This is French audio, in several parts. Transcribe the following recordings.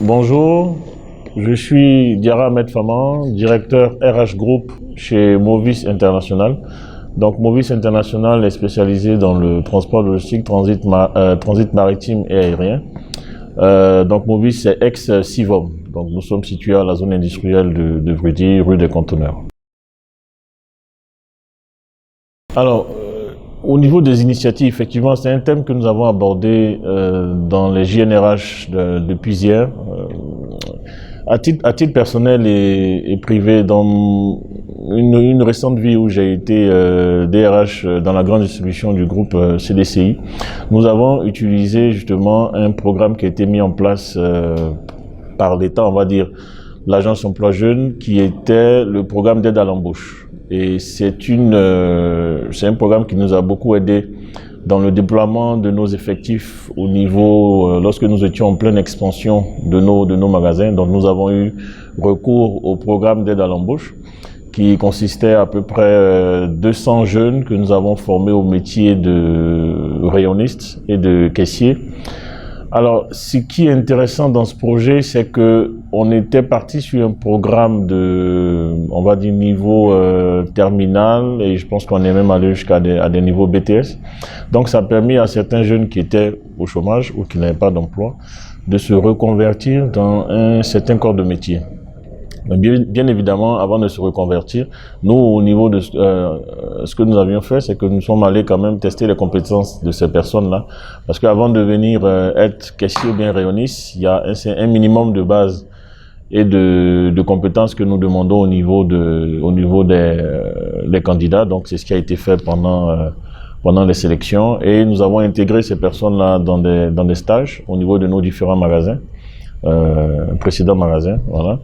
Bonjour, je suis Diarra Ahmed Faman, directeur RH Group chez Movis International. Donc Movis International est spécialisé dans le transport logistique, transit maritime et aérien. Donc Movis c'est ex-Sivom. Donc nous sommes situés à la zone industrielle de Vridi, rue des Conteneurs. Alors, au niveau des initiatives, effectivement, c'est un thème que nous avons abordé dans les JNRH depuis hier. À titre personnel et privé, dans une récente vie où j'ai été DRH dans la grande distribution du groupe CDCI, nous avons utilisé justement un programme qui a été mis en place par l'État, on va dire, l'Agence Emploi Jeunes, qui était le programme d'aide à l'embauche. Et c'est un programme qui nous a beaucoup aidé dans le déploiement de nos effectifs au niveau, lorsque nous étions en pleine expansion de nos magasins. Donc nous avons eu recours au programme d'aide à l'embauche qui consistait à peu près 200 jeunes que nous avons formés au métier de rayonniste et de caissier. Alors, ce qui est intéressant dans ce projet, c'est que on était parti sur un programme de, on va dire, niveau terminal, et je pense qu'on est même allé jusqu'à des niveaux BTS. Donc, ça a permis à certains jeunes qui étaient au chômage ou qui n'avaient pas d'emploi de se reconvertir dans un certain corps de métier. Bien évidemment, avant de se reconvertir, nous, au niveau de ce que nous avions fait, c'est que nous sommes allés quand même tester les compétences de ces personnes-là. Parce qu'avant de venir être caissier ou bien rayonniste, il y a un minimum de base et de compétences que nous demandons au niveau des candidats. Donc, c'est ce qui a été fait pendant les sélections. Et nous avons intégré ces personnes-là dans des stages au niveau de nos différents magasins, précédents magasins, voilà.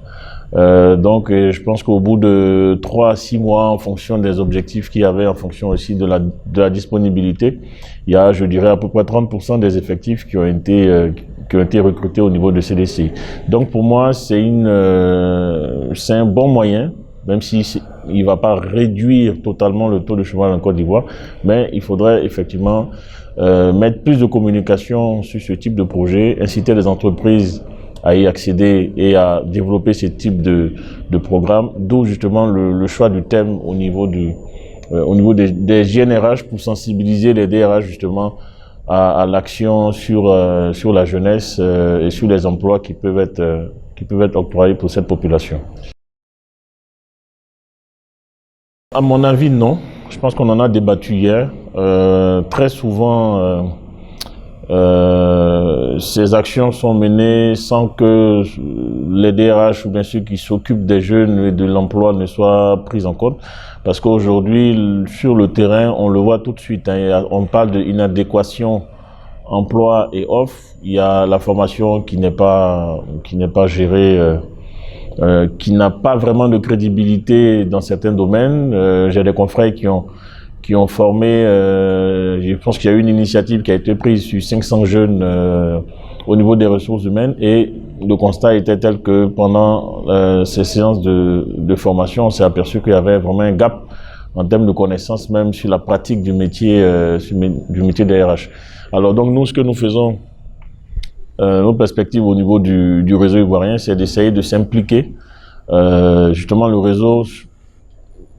Donc, je pense qu'au bout de 3 à 6 mois, en fonction des objectifs qu'il y avait, en fonction aussi de la disponibilité, il y a, je dirais, à peu près 30% des effectifs qui ont été recrutés au niveau de CDCI. Donc, pour moi, c'est un bon moyen, même si il va pas réduire totalement le taux de chômage en Côte d'Ivoire, mais il faudrait effectivement mettre plus de communication sur ce type de projet, inciter les entreprises à y accéder et à développer ce type de programme, d'où justement le choix du thème au niveau des GNRH pour sensibiliser les DRH justement à l'action sur la jeunesse et sur les emplois qui peuvent être octroyés pour cette population. À mon avis, non. Je pense qu'on en a débattu hier. Très souvent, ces actions sont menées sans que les DRH ou bien ceux qui s'occupent des jeunes et de l'emploi ne soient pris en compte. Parce qu'aujourd'hui, sur le terrain, on le voit tout de suite, hein, on parle d'inadéquation emploi et offre. Il y a la formation qui n'est pas gérée, qui n'a pas vraiment de crédibilité dans certains domaines. J'ai des confrères qui ont formé, je pense qu'il y a eu une initiative qui a été prise sur 500 jeunes au niveau des ressources humaines, et le constat était tel que pendant ces séances de formation, on s'est aperçu qu'il y avait vraiment un gap en termes de connaissances, même sur la pratique du métier des RH. Alors donc nous, ce que nous faisons, nos perspectives au niveau du réseau ivoirien, c'est d'essayer de s'impliquer. Justement, le réseau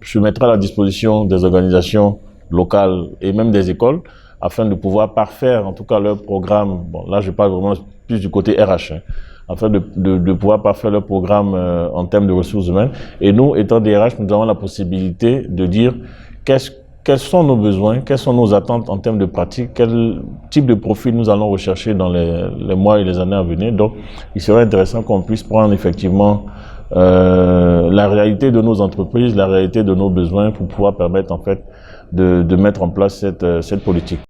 se mettra à la disposition des organisations locales et même des écoles afin de pouvoir parfaire en tout cas leur programme. Bon, là je parle vraiment plus du côté RH, hein, afin de pouvoir parfaire leur programme en termes de ressources humaines. Et nous, étant des RH, nous avons la possibilité de dire quels sont nos besoins, quelles sont nos attentes en termes de pratique, quel type de profil nous allons rechercher dans les mois et les années à venir. Donc, il serait intéressant qu'on puisse prendre effectivement la réalité de nos entreprises, la réalité de nos besoins pour pouvoir permettre en fait de mettre en place cette politique.